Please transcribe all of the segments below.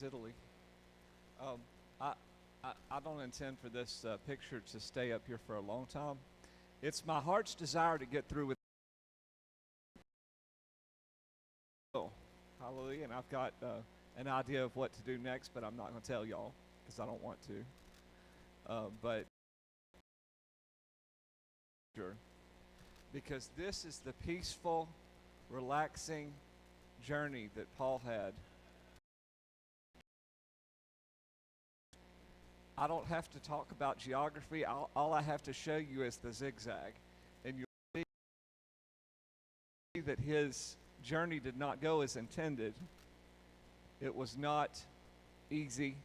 Italy. Um, I, I don't intend for this picture to stay up here for a long time. It's my heart's desire to get through with. Hallelujah. And I've got an idea of what to do next, but I'm not going to tell y'all because I don't want to. But sure, because this is the peaceful, relaxing journey that Paul had. I don't have to talk about geography. All I have to show you is the zigzag. And you'll see that his journey did not go as intended. It was not easy.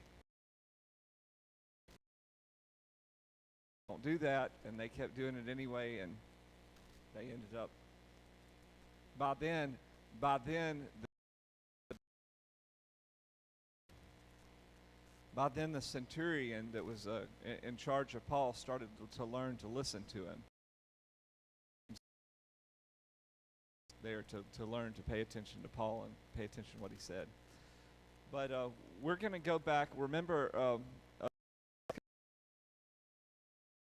Don't do that. And they kept doing it anyway, and they ended up. By then, the centurion that was in charge of Paul started to learn to listen to him. There to learn to pay attention to Paul and pay attention to what he said. But we're going to go back. Remember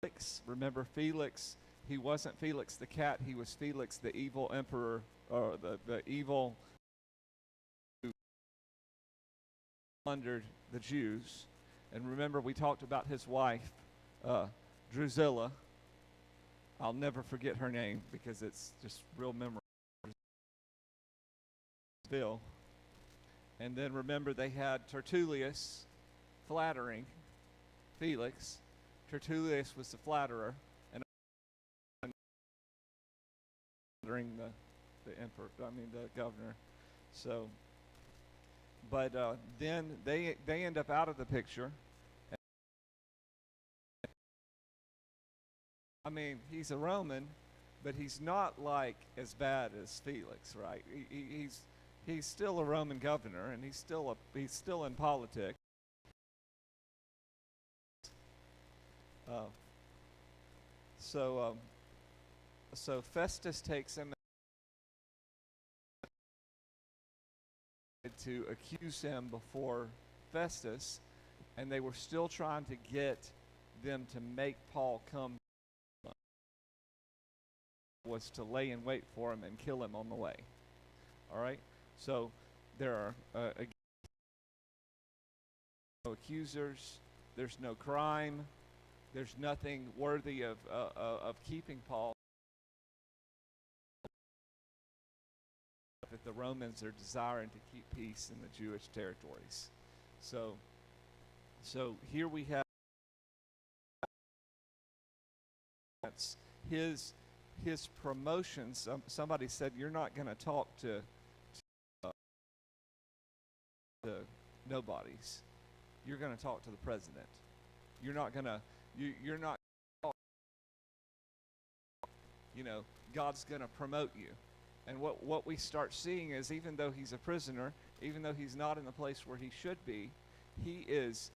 Felix? Remember Felix? He wasn't Felix the cat. He was Felix the evil emperor, or the evil who plundered the Jews. And remember, we talked about his wife, Drusilla. I'll never forget her name because it's just real memorable. Bill. And then remember, they had Tertullius flattering Felix. Tertullius was the flatterer and flattering the emperor. The governor. So, but then they end up out of the picture. He's a Roman, but he's not like as bad as Felix, right? He's still a Roman governor, and he's still in politics. So Festus takes him to accuse him before Festus, and they were still trying to get them to make Paul come. Was to lay in wait for him and kill him on the way. All right. So there are no accusers. There's no crime. There's nothing worthy of keeping Paul. That the Romans are desiring to keep peace in the Jewish territories. So here we have his promotion. Somebody said, "You're not going to talk to nobodies. You're going to talk to the president. You're not going to. You're not. God's going to promote you." And what we start seeing is, even though he's a prisoner, even though he's not in the place where he should be, he is.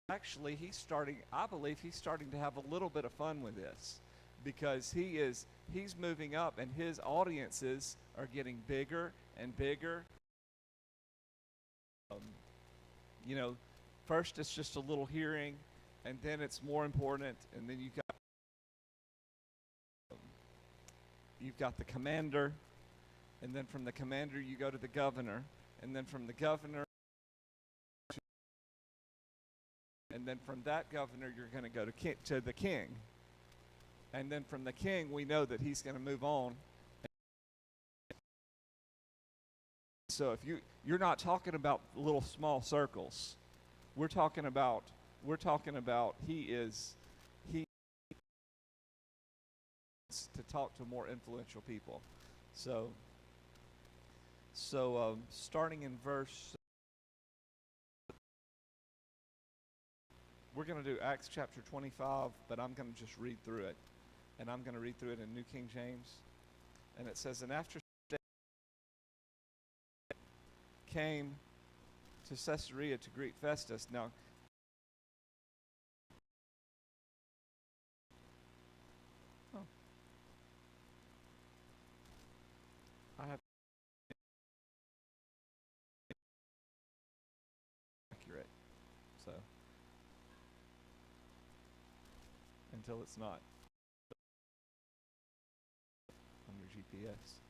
Actually, I believe he's starting to have a little bit of fun with this, because he's moving up, and his audiences are getting bigger and bigger. First it's just a little hearing, and then it's more important, and then you've got the commander, and then from the commander you go to the governor, and then from the governor, and then from that governor you're going to go to the king. And then from the king, we know that he's going to move on. So if you're not talking about little small circles, we're talking about he to talk to more influential people. So starting in verse, we're going to do Acts chapter 25, but I'm going to just read through it. And I'm going to read through it in New King James. And it says, "And after came to Caesarea to greet Festus." Now, I have until it's not on your GPS.